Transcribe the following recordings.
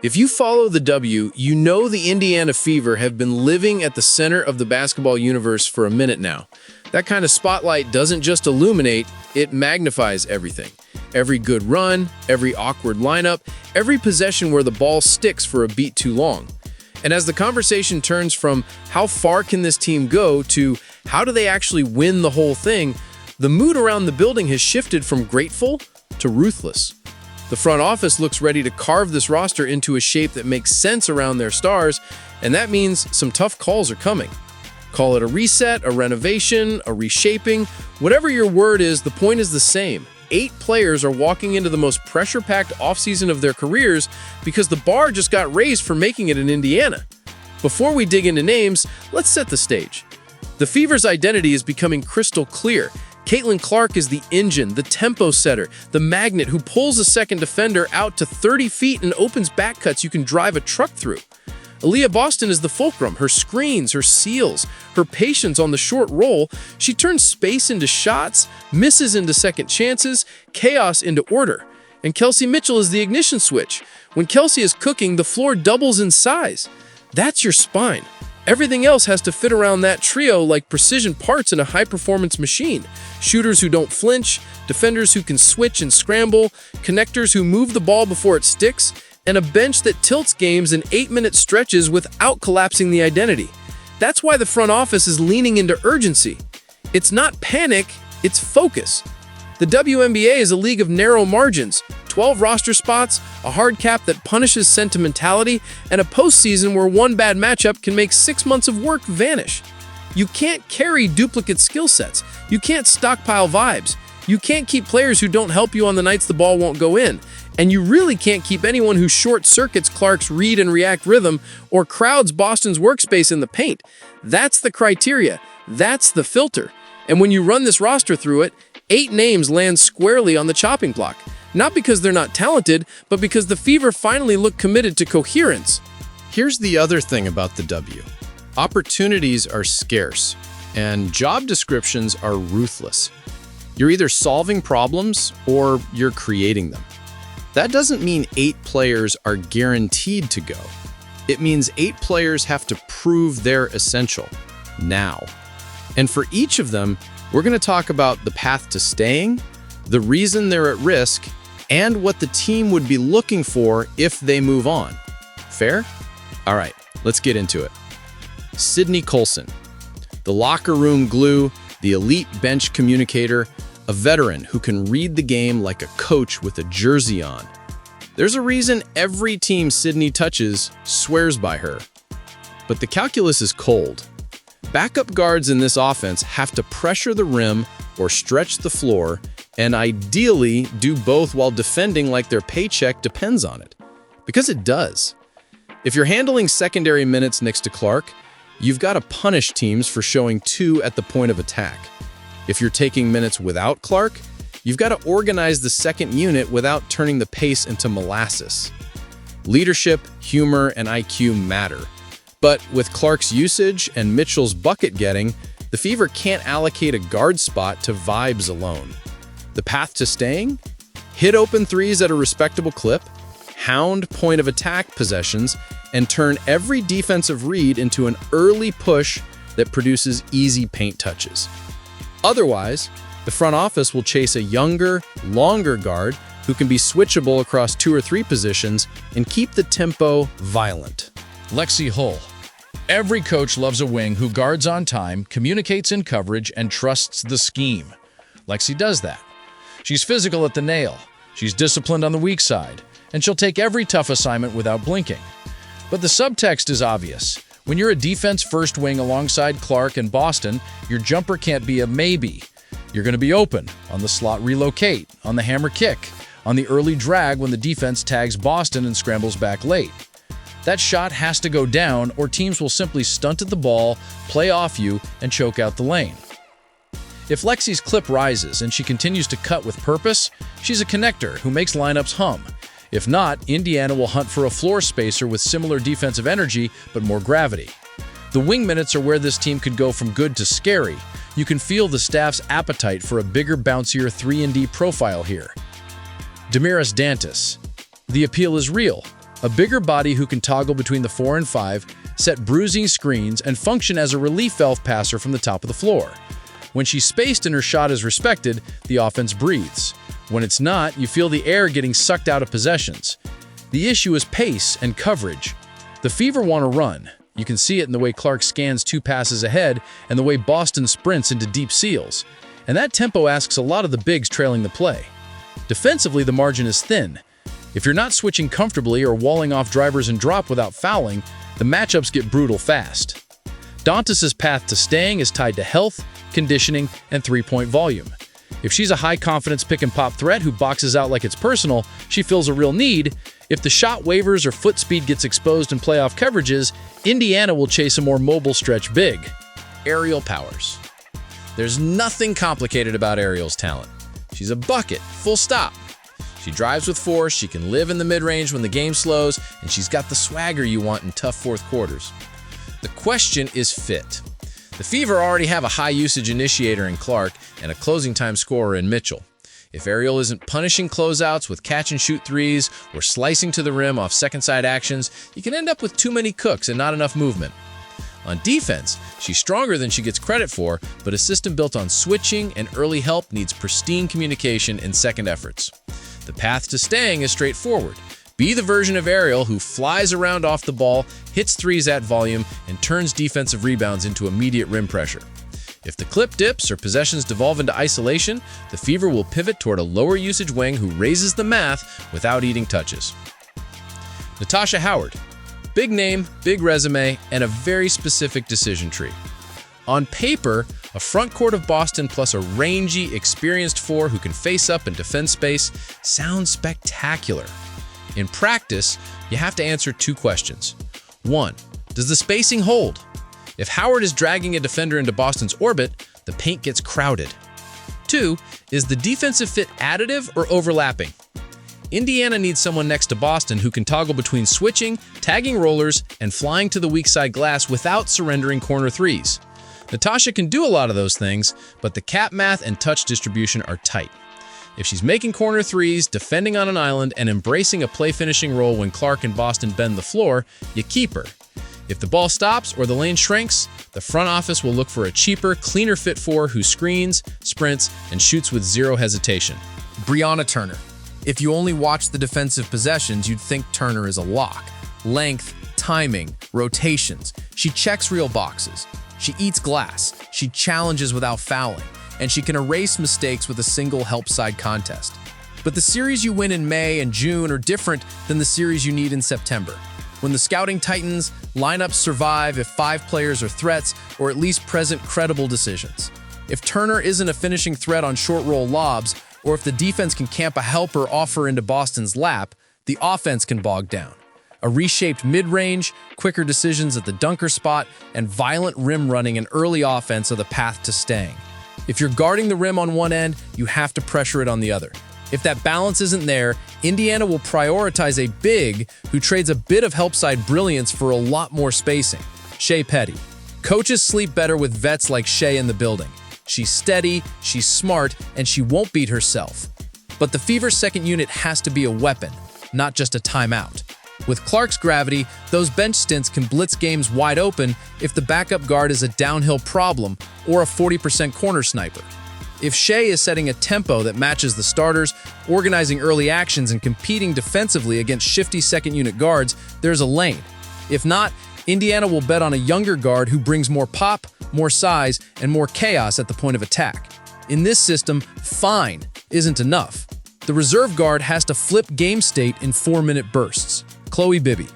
If you follow the W, you know the Indiana Fever have been living at the center of the basketball universe for a minute now. That kind of spotlight doesn't just illuminate, it magnifies everything. Every good run, every awkward lineup, every possession where the ball sticks for a beat too long. And as the conversation turns from how far can this team go to how do they actually win the whole thing, the mood around the building has shifted from grateful to ruthless. The front office looks ready to carve this roster into a shape that makes sense around their stars, and that means some tough calls are coming. Call it a reset, a renovation, a reshaping, whatever your word is, the point is the same. 8 players are walking into the most pressure-packed offseason of their careers because the bar just got raised for making it in Indiana. Before we dig into names, let's set the stage. The Fever's identity is becoming crystal clear. Caitlin Clark is the engine, the tempo setter, the magnet who pulls a second defender out to 30 feet and opens back cuts you can drive a truck through. Aaliyah Boston is the fulcrum, her screens, her seals, her patience on the short roll. She turns space into shots, misses into second chances, chaos into order. And Kelsey Mitchell is the ignition switch. When Kelsey is cooking, the floor doubles in size. That's your spine. Everything else has to fit around that trio like precision parts in a high-performance machine. Shooters who don't flinch, defenders who can switch and scramble, connectors who move the ball before it sticks, and a bench that tilts games in 8-minute stretches without collapsing the identity. That's why the front office is leaning into urgency. It's not panic, it's focus. The WNBA is a league of narrow margins, 12 roster spots, a hard cap that punishes sentimentality, and a postseason where one bad matchup can make 6 months of work vanish. You can't carry duplicate skill sets. You can't stockpile vibes. You can't keep players who don't help you on the nights the ball won't go in. And you really can't keep anyone who short-circuits Clark's read and react rhythm or crowds Boston's workspace in the paint. That's the criteria. That's the filter. And when you run this roster through it, 8 names land squarely on the chopping block. Not because they're not talented, but because the Fever finally look committed to coherence. Here's the other thing about the W. Opportunities are scarce, and job descriptions are ruthless. You're either solving problems or you're creating them. That doesn't mean 8 players are guaranteed to go. It means 8 players have to prove they're essential, now. And for each of them, we're going to talk about the path to staying, the reason they're at risk, and what the team would be looking for if they move on. Fair? All right, let's get into it. Sydney Colson, the locker room glue, the elite bench communicator, a veteran who can read the game like a coach with a jersey on. There's a reason every team Sydney touches swears by her. But the calculus is cold. Backup guards in this offense have to pressure the rim or stretch the floor, and ideally do both while defending like their paycheck depends on it. Because it does. If you're handling secondary minutes next to Clark, you've got to punish teams for showing 2 at the point of attack. If you're taking minutes without Clark, you've got to organize the second unit without turning the pace into molasses. Leadership, humor, and IQ matter. But with Clark's usage and Mitchell's bucket getting, the Fever can't allocate a guard spot to vibes alone. The path to staying? Hit open threes at a respectable clip, hound point of attack possessions, and turn every defensive read into an early push that produces easy paint touches. Otherwise, the front office will chase a younger, longer guard who can be switchable across 2 or 3 positions and keep the tempo violent. Lexi Hull. Every coach loves a wing who guards on time, communicates in coverage, and trusts the scheme. Lexi does that. She's physical at the nail, she's disciplined on the weak side, and she'll take every tough assignment without blinking. But the subtext is obvious. When you're a defense-first wing alongside Clark and Boston, your jumper can't be a maybe. You're going to be open, on the slot relocate, on the hammer kick, on the early drag when the defense tags Boston and scrambles back late. That shot has to go down, or teams will simply stunt at the ball, play off you, and choke out the lane. If Lexi's clip rises and she continues to cut with purpose, she's a connector who makes lineups hum. If not, Indiana will hunt for a floor spacer with similar defensive energy but more gravity. The wing minutes are where this team could go from good to scary. You can feel the staff's appetite for a bigger, bouncier 3-and-D profile here. Damaris Dantas. The appeal is real. A bigger body who can toggle between the 4 and 5, set bruising screens, and function as a relief valve passer from the top of the floor. When she's spaced and her shot is respected, the offense breathes. When it's not, you feel the air getting sucked out of possessions. The issue is pace and coverage. The Fever want to run. You can see it in the way Clark scans 2 passes ahead and the way Boston sprints into deep seals. And that tempo asks a lot of the bigs trailing the play. Defensively, the margin is thin. If you're not switching comfortably or walling off drivers and drop without fouling, the matchups get brutal fast. Dantas' path to staying is tied to health, conditioning, and three-point volume. If she's a high-confidence pick-and-pop threat who boxes out like it's personal, she feels a real need. If the shot wavers or foot speed gets exposed in playoff coverages, Indiana will chase a more mobile stretch big. Ariel powers. There's nothing complicated about Ariel's talent. She's a bucket, full stop. She drives with force, she can live in the mid-range when the game slows, and she's got the swagger you want in tough fourth quarters. The question is fit. The Fever already have a high-usage initiator in Clark and a closing time scorer in Mitchell. If Ariel isn't punishing closeouts with catch-and-shoot threes or slicing to the rim off second-side actions, you can end up with too many cooks and not enough movement. On defense, she's stronger than she gets credit for, but a system built on switching and early help needs pristine communication in second efforts. The path to staying is straightforward. Be the version of Ariel who flies around off the ball, hits threes at volume, and turns defensive rebounds into immediate rim pressure. If the clip dips or possessions devolve into isolation, the Fever will pivot toward a lower usage wing who raises the math without eating touches. Natasha Howard. Big name, big resume, and a very specific decision tree. On paper, a front court of Boston plus a rangy, experienced 4 who can face up and defend space sounds spectacular. In practice, you have to answer 2 questions. 1. Does the spacing hold? If Howard is dragging a defender into Boston's orbit, the paint gets crowded. 2. Is the defensive fit additive or overlapping? Indiana needs someone next to Boston who can toggle between switching, tagging rollers, and flying to the weak side glass without surrendering corner threes. Natasha can do a lot of those things, but the cap math and touch distribution are tight. If she's making corner threes, defending on an island, and embracing a play-finishing role when Clark and Boston bend the floor, you keep her. If the ball stops or the lane shrinks, the front office will look for a cheaper, cleaner fit 4 who screens, sprints, and shoots with zero hesitation. Brianna Turner. If you only watch the defensive possessions, you'd think Turner is a lock. Length, timing, rotations. She checks real boxes. She eats glass. She challenges without fouling. And she can erase mistakes with a single help side contest. But the series you win in May and June are different than the series you need in September. When the scouting tightens, lineups survive if 5 players are threats or at least present credible decisions. If Turner isn't a finishing threat on short roll lobs, or if the defense can camp a helper offer into Boston's lap, the offense can bog down. A reshaped mid-range, quicker decisions at the dunker spot, and violent rim running and early offense are the path to staying. If you're guarding the rim on one end, you have to pressure it on the other. If that balance isn't there, Indiana will prioritize a big who trades a bit of help side brilliance for a lot more spacing. Shea Petty. Coaches sleep better with vets like Shea in the building. She's steady, she's smart, and she won't beat herself. But the Fever's second unit has to be a weapon, not just a timeout. With Clark's gravity, those bench stints can blitz games wide open if the backup guard is a downhill problem or a 40% corner sniper. If Shea is setting a tempo that matches the starters, organizing early actions, and competing defensively against shifty second unit guards, there's a lane. If not, Indiana will bet on a younger guard who brings more pop, more size, and more chaos at the point of attack. In this system, fine isn't enough. The reserve guard has to flip game state in 4-minute bursts. Chloe Bibby.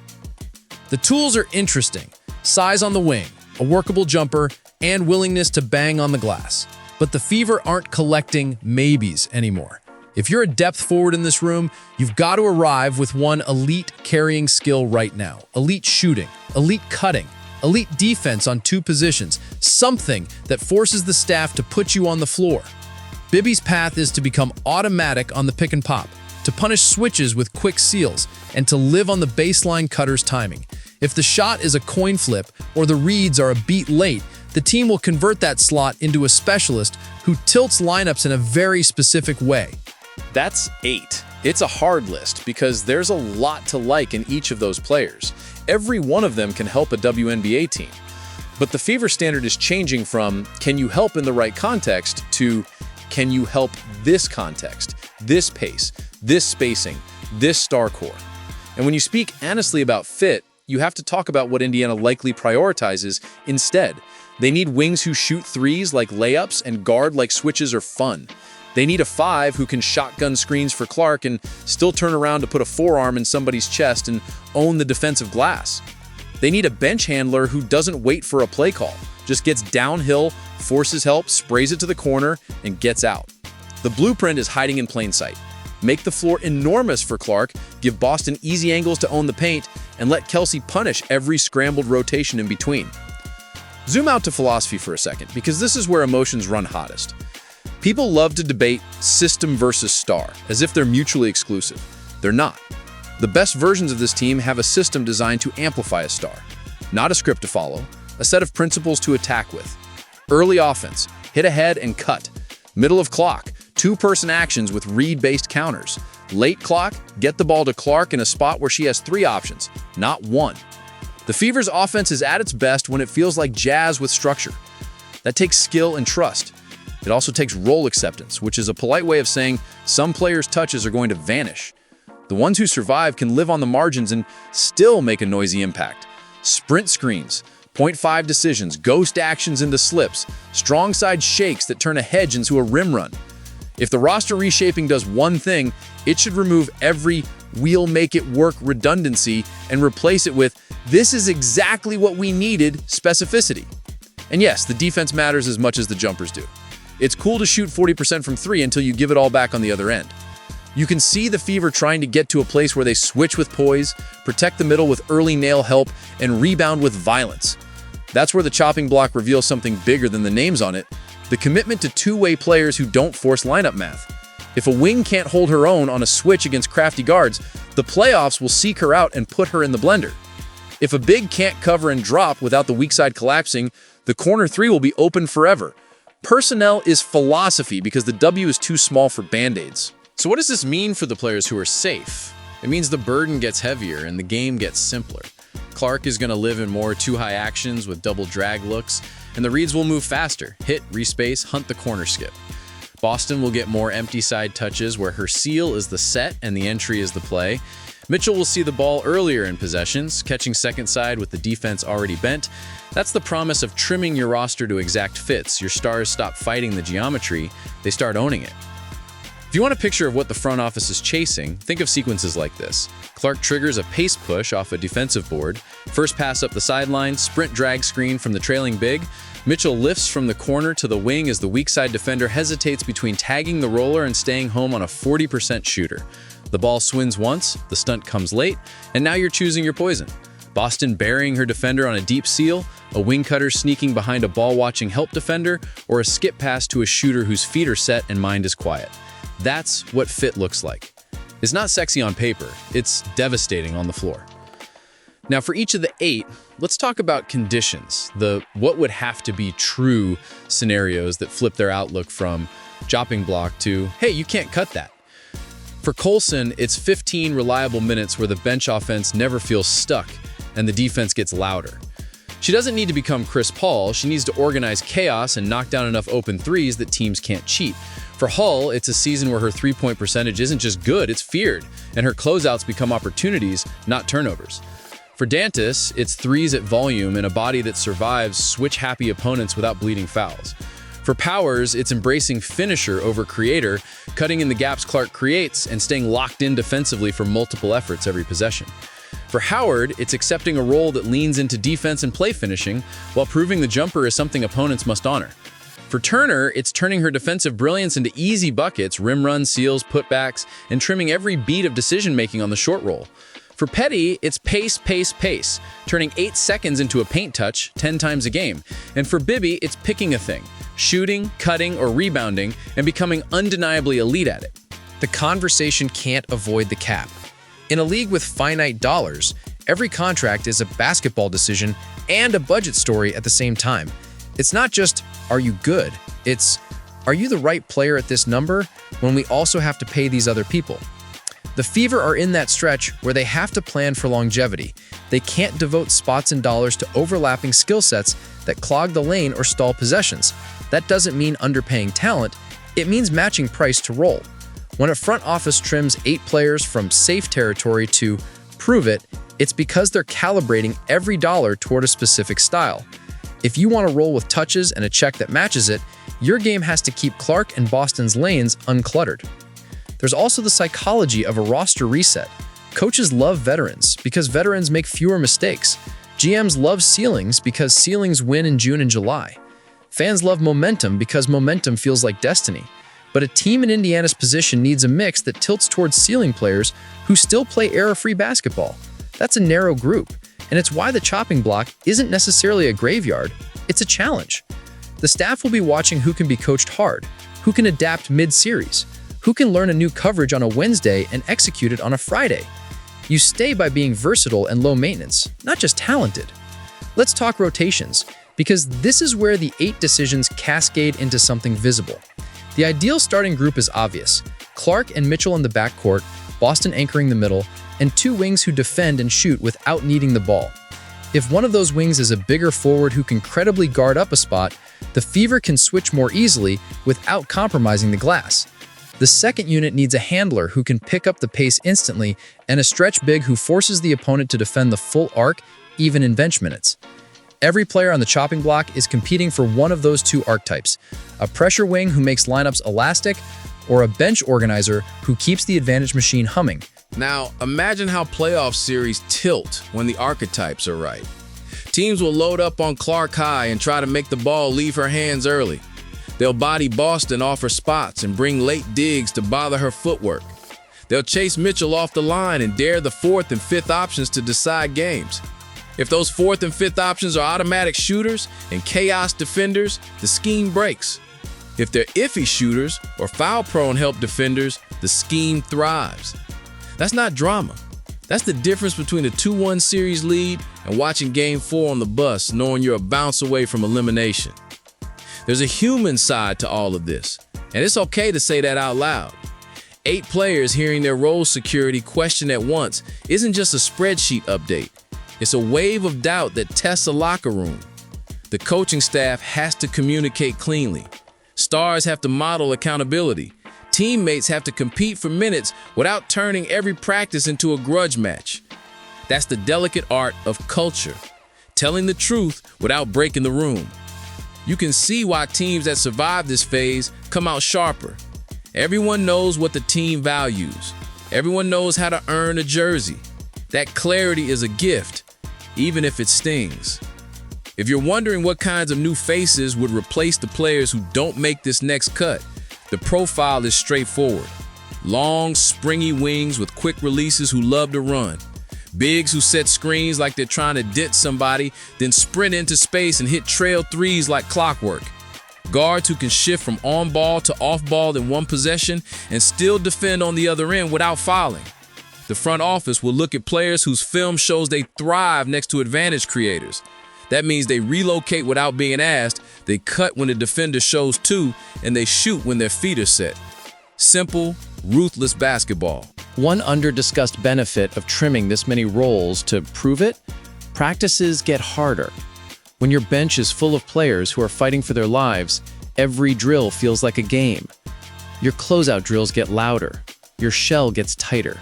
The tools are interesting. Size on the wing, a workable jumper, and willingness to bang on the glass. But the Fever aren't collecting maybes anymore. If you're a depth forward in this room, you've got to arrive with one elite carrying skill right now. Elite shooting, elite cutting, elite defense on 2 positions, something that forces the staff to put you on the floor. Bibby's path is to become automatic on the pick and pop, to punish switches with quick seals, and to live on the baseline cutter's timing. If the shot is a coin flip or the reads are a beat late, the team will convert that slot into a specialist who tilts lineups in a very specific way. That's 8. It's a hard list because there's a lot to like in each of those players. Every one of them can help a WNBA team. But the Fever standard is changing from can you help in the right context to can you help this context, this pace, this spacing, this star core. And when you speak honestly about fit, you have to talk about what Indiana likely prioritizes instead. They need wings who shoot threes like layups and guard like switches are fun. They need a 5 who can shotgun screens for Clark and still turn around to put a forearm in somebody's chest and own the defensive glass. They need a bench handler who doesn't wait for a play call, just gets downhill, forces help, sprays it to the corner, and gets out. The blueprint is hiding in plain sight. Make the floor enormous for Clark, give Boston easy angles to own the paint, and let Kelsey punish every scrambled rotation in between. Zoom out to philosophy for a second, because this is where emotions run hottest. People love to debate system versus star, as if they're mutually exclusive. They're not. The best versions of this team have a system designed to amplify a star. Not a script to follow, a set of principles to attack with. Early offense, hit ahead and cut. Middle of clock, 2-person actions with read-based counters. Late clock, get the ball to Clark in a spot where she has 3 options, not 1. The Fever's offense is at its best when it feels like jazz with structure. That takes skill and trust. It also takes role acceptance, which is a polite way of saying some players' touches are going to vanish. The ones who survive can live on the margins and still make a noisy impact. Sprint screens, 0.5 decisions, ghost actions into slips, strong side shakes that turn a hedge into a rim run. If the roster reshaping does one thing, it should remove every "we'll make it work" redundancy and replace it with "this is exactly what we needed" specificity. And yes, the defense matters as much as the jumpers do. It's cool to shoot 40% from 3 until you give it all back on the other end. You can see the Fever trying to get to a place where they switch with poise, protect the middle with early nail help, and rebound with violence. That's where the chopping block reveals something bigger than the names on it: the commitment to two-way players who don't force lineup math. If a wing can't hold her own on a switch against crafty guards, the playoffs will seek her out and put her in the blender. If a big can't cover and drop without the weak side collapsing, the corner 3 will be open forever. Personnel is philosophy because the W is too small for band-aids. So what does this mean for the players who are safe? It means the burden gets heavier and the game gets simpler. Clark is going to live in more too-high actions with double drag looks, and the reads will move faster, hit, respace, hunt the corner skip. Boston will get more empty side touches where her seal is the set and the entry is the play. Mitchell will see the ball earlier in possessions, catching second side with the defense already bent. That's the promise of trimming your roster to exact fits. Your stars stop fighting the geometry, they start owning it. If you want a picture of what the front office is chasing, think of sequences like this. Clark triggers a pace push off a defensive board, first pass up the sideline, sprint drag screen from the trailing big. Mitchell lifts from the corner to the wing as the weak side defender hesitates between tagging the roller and staying home on a 40% shooter. The ball swings once, the stunt comes late, and now you're choosing your poison. Boston burying her defender on a deep seal, a wing cutter sneaking behind a ball-watching help defender, or a skip pass to a shooter whose feet are set and mind is quiet. That's what fit looks like. It's not sexy on paper, it's devastating on the floor. Now for each of the 8, let's talk about conditions, the what would have to be true scenarios that flip their outlook from chopping block to, hey, you can't cut that. For Colson, it's 15 reliable minutes where the bench offense never feels stuck and the defense gets louder. She doesn't need to become Chris Paul, she needs to organize chaos and knock down enough open threes that teams can't cheat. For Hull, it's a season where her three-point percentage isn't just good, it's feared, and her closeouts become opportunities, not turnovers. For Dantas, it's threes at volume and a body that survives switch-happy opponents without bleeding fouls. For Powers, it's embracing finisher over creator, cutting in the gaps Clark creates, and staying locked in defensively for multiple efforts every possession. For Howard, it's accepting a role that leans into defense and play finishing, while proving the jumper is something opponents must honor. For Turner, it's turning her defensive brilliance into easy buckets, rim runs, seals, putbacks, and trimming every beat of decision-making on the short roll. For Petty, it's pace, pace, pace, turning 8 seconds into a paint touch 10 times a game. And for Bibby, it's picking a thing, shooting, cutting, or rebounding, and becoming undeniably elite at it. The conversation can't avoid the cap. In a league with finite dollars, every contract is a basketball decision and a budget story at the same time. It's not just, are you good? It's, are you the right player at this number when we also have to pay these other people? The Fever are in that stretch where they have to plan for longevity. They can't devote spots and dollars to overlapping skill sets that clog the lane or stall possessions. That doesn't mean underpaying talent, it means matching price to role. When a front office trims 8 players from safe territory to prove it, it's because they're calibrating every dollar toward a specific style. If you want to roll with touches and a check that matches it, your game has to keep Clark and Boston's lanes uncluttered. There's also the psychology of a roster reset. Coaches love veterans because veterans make fewer mistakes. GMs love ceilings because ceilings win in June and July. Fans love momentum because momentum feels like destiny. But a team in Indiana's position needs a mix that tilts towards ceiling players who still play error-free basketball. That's a narrow group, and it's why the chopping block isn't necessarily a graveyard, it's a challenge. The staff will be watching who can be coached hard, who can adapt mid-series, who can learn a new coverage on a Wednesday and execute it on a Friday. You stay by being versatile and low maintenance, not just talented. Let's talk rotations, because this is where the 8 decisions cascade into something visible. The ideal starting group is obvious. Clark and Mitchell in the backcourt, Boston anchoring the middle, and 2 wings who defend and shoot without needing the ball. If one of those wings is a bigger forward who can credibly guard up a spot, the Fever can switch more easily without compromising the glass. The second unit needs a handler who can pick up the pace instantly and a stretch big who forces the opponent to defend the full arc, even in bench minutes. Every player on the chopping block is competing for one of those 2 archetypes, a pressure wing who makes lineups elastic, or a bench organizer who keeps the advantage machine humming. Now, imagine how playoff series tilt when the archetypes are right. Teams will load up on Clark high and try to make the ball leave her hands early. They'll body Boston off her spots and bring late digs to bother her footwork. They'll chase Mitchell off the line and dare the 4th and 5th options to decide games. If those 4th and 5th options are automatic shooters and chaos defenders, the scheme breaks. If they're iffy shooters or foul-prone help defenders, the scheme thrives. That's not drama. That's the difference between a 2-1 series lead and watching Game 4 on the bus knowing you're a bounce away from elimination. There's a human side to all of this, and it's okay to say that out loud. 8 players hearing their role security questioned at once isn't just a spreadsheet update. It's a wave of doubt that tests a locker room. The coaching staff has to communicate cleanly. Stars have to model accountability. Teammates have to compete for minutes without turning every practice into a grudge match. That's the delicate art of culture, telling the truth without breaking the room. You can see why teams that survive this phase come out sharper. Everyone knows what the team values. Everyone knows how to earn a jersey. That clarity is a gift, even if it stings. If you're wondering what kinds of new faces would replace the players who don't make this next cut, the profile is straightforward. Long, springy wings with quick releases who love to run. Bigs who set screens like they're trying to ditch somebody, then sprint into space and hit trail threes like clockwork. Guards who can shift from on-ball to off-ball in one possession and still defend on the other end without fouling. The front office will look at players whose film shows they thrive next to advantage creators. That means they relocate without being asked, they cut when the defender shows 2, and they shoot when their feet are set. Simple, ruthless basketball. One under-discussed benefit of trimming this many roles to prove it, practices get harder. When your bench is full of players who are fighting for their lives, every drill feels like a game. Your closeout drills get louder. Your shell gets tighter.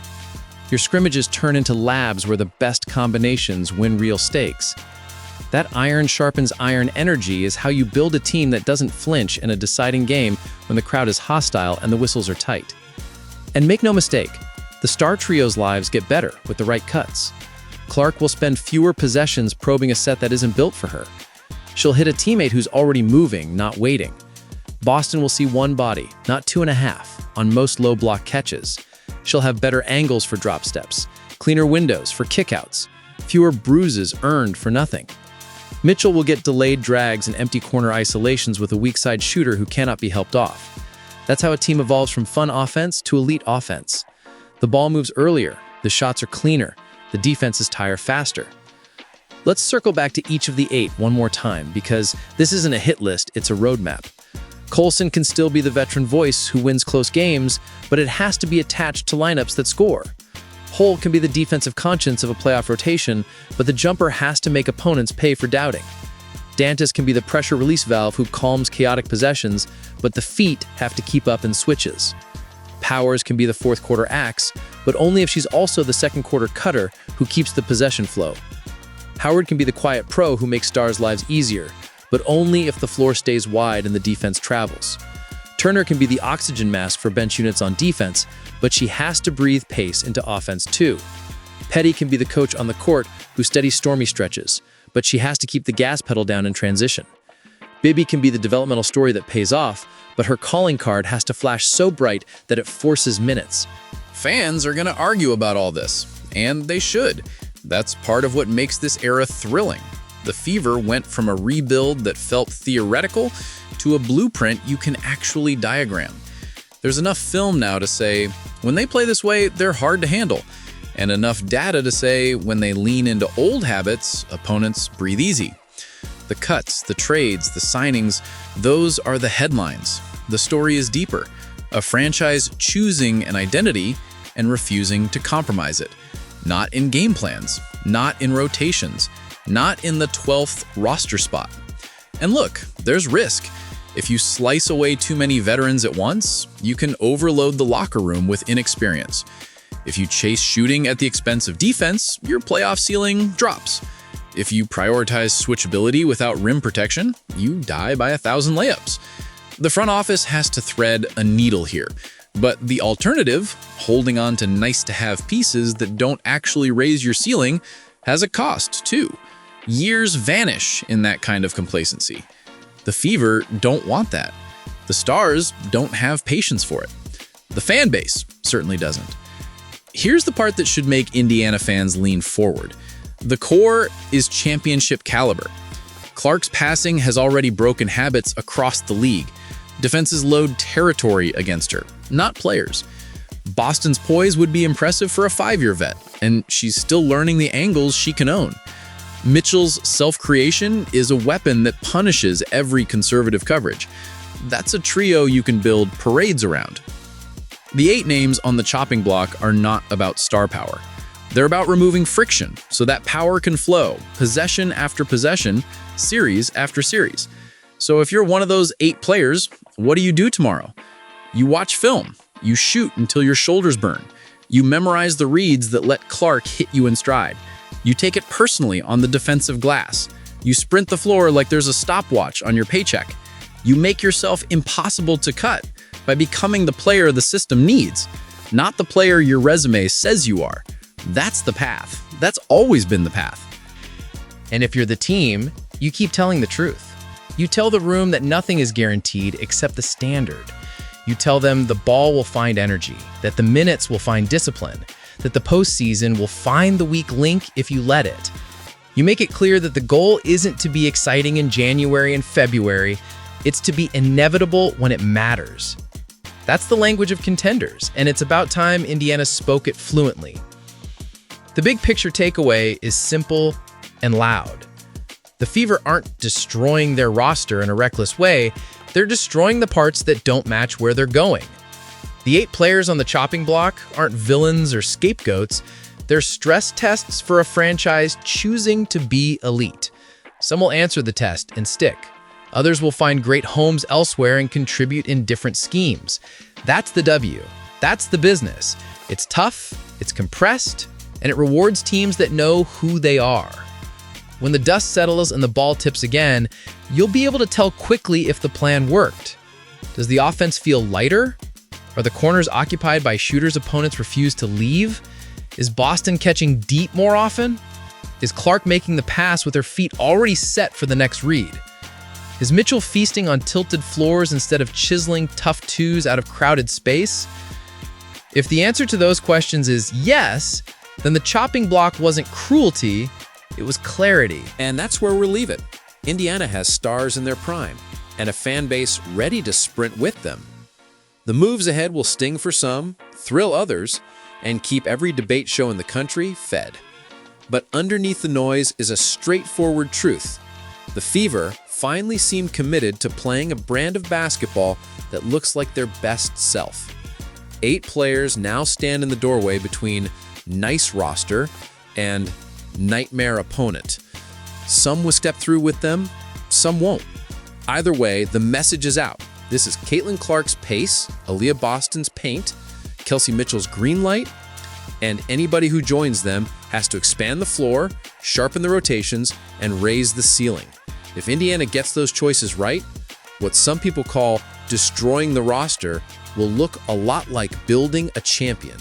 Your scrimmages turn into labs where the best combinations win real stakes. That iron sharpens iron energy is how you build a team that doesn't flinch in a deciding game when the crowd is hostile and the whistles are tight. And make no mistake, the star trio's lives get better with the right cuts. Clark will spend fewer possessions probing a set that isn't built for her. She'll hit a teammate who's already moving, not waiting. Boston will see 1 body, not 2.5, on most low block catches. She'll have better angles for drop steps, cleaner windows for kickouts, fewer bruises earned for nothing. Mitchell will get delayed drags and empty corner isolations with a weak side shooter who cannot be helped off. That's how a team evolves from fun offense to elite offense. The ball moves earlier, the shots are cleaner, the defenses tire faster. Let's circle back to each of the 8 one more time because this isn't a hit list, it's a roadmap. Coulson can still be the veteran voice who wins close games, but it has to be attached to lineups that score. Holt can be the defensive conscience of a playoff rotation, but the jumper has to make opponents pay for doubting. Dantas can be the pressure release valve who calms chaotic possessions, but the feet have to keep up in switches. Powers can be the fourth quarter axe, but only if she's also the second quarter cutter who keeps the possession flow. Howard can be the quiet pro who makes stars' lives easier, but only if the floor stays wide and the defense travels. Turner can be the oxygen mask for bench units on defense, but she has to breathe pace into offense too. Petty can be the coach on the court who steadies stormy stretches, but she has to keep the gas pedal down in transition. Bibby can be the developmental story that pays off, but her calling card has to flash so bright that it forces minutes. Fans are going to argue about all this, and they should. That's part of what makes this era thrilling. The Fever went from a rebuild that felt theoretical to a blueprint you can actually diagram. There's enough film now to say, when they play this way, they're hard to handle, and enough data to say, when they lean into old habits, opponents breathe easy. The cuts, the trades, the signings, those are the headlines. The story is deeper. A franchise choosing an identity and refusing to compromise it. Not in game plans, not in rotations, not in the 12th roster spot. And look, there's risk. If you slice away too many veterans at once, you can overload the locker room with inexperience. If you chase shooting at the expense of defense, your playoff ceiling drops. If you prioritize switchability without rim protection, you die by 1,000 layups. The front office has to thread a needle here, but the alternative, holding on to nice-to-have pieces that don't actually raise your ceiling, has a cost too. Years vanish in that kind of complacency. The Fever don't want that. The Stars don't have patience for it. The fan base certainly doesn't. Here's the part that should make Indiana fans lean forward. The core is championship caliber. Clark's passing has already broken habits across the league. Defenses load territory against her, not players. Boston's poise would be impressive for a 5-year vet, and she's still learning the angles she can own. Mitchell's self-creation is a weapon that punishes every conservative coverage. That's a trio you can build parades around. The 8 names on the chopping block are not about star power. They're about removing friction so that power can flow, possession after possession, series after series. So if you're one of those 8 players, what do you do tomorrow? You watch film. You shoot until your shoulders burn. You memorize the reads that let Clark hit you in stride. You take it personally on the defensive glass. You sprint the floor like there's a stopwatch on your paycheck. You make yourself impossible to cut by becoming the player the system needs, not the player your resume says you are. That's the path. That's always been the path. And if you're the team, you keep telling the truth. You tell the room that nothing is guaranteed except the standard. You tell them the ball will find energy, that the minutes will find discipline, that the postseason will find the weak link if you let it. You make it clear that the goal isn't to be exciting in January and February, it's to be inevitable when it matters. That's the language of contenders, and it's about time Indiana spoke it fluently. The big picture takeaway is simple and loud. The Fever aren't destroying their roster in a reckless way, they're destroying the parts that don't match where they're going. The 8 players on the chopping block aren't villains or scapegoats, they're stress tests for a franchise choosing to be elite. Some will answer the test and stick. Others will find great homes elsewhere and contribute in different schemes. That's the W. That's the business. It's tough, it's compressed, and it rewards teams that know who they are. When the dust settles and the ball tips again, you'll be able to tell quickly if the plan worked. Does the offense feel lighter? Are the corners occupied by shooters opponents refuse to leave? Is Boston catching deep more often? Is Clark making the pass with her feet already set for the next read? Is Mitchell feasting on tilted floors instead of chiseling tough twos out of crowded space? If the answer to those questions is yes, then the chopping block wasn't cruelty, it was clarity. And that's where we'll leave it. Indiana has stars in their prime, and a fan base ready to sprint with them. The moves ahead will sting for some, thrill others, and keep every debate show in the country fed. But underneath the noise is a straightforward truth. The Fever finally seem committed to playing a brand of basketball that looks like their best self. 8 players now stand in the doorway between nice roster and nightmare opponent. Some will step through with them, some won't. Either way, the message is out. This is Caitlin Clark's pace, Aaliyah Boston's paint, Kelsey Mitchell's green light, and anybody who joins them has to expand the floor, sharpen the rotations, and raise the ceiling. If Indiana gets those choices right, what some people call destroying the roster will look a lot like building a champion.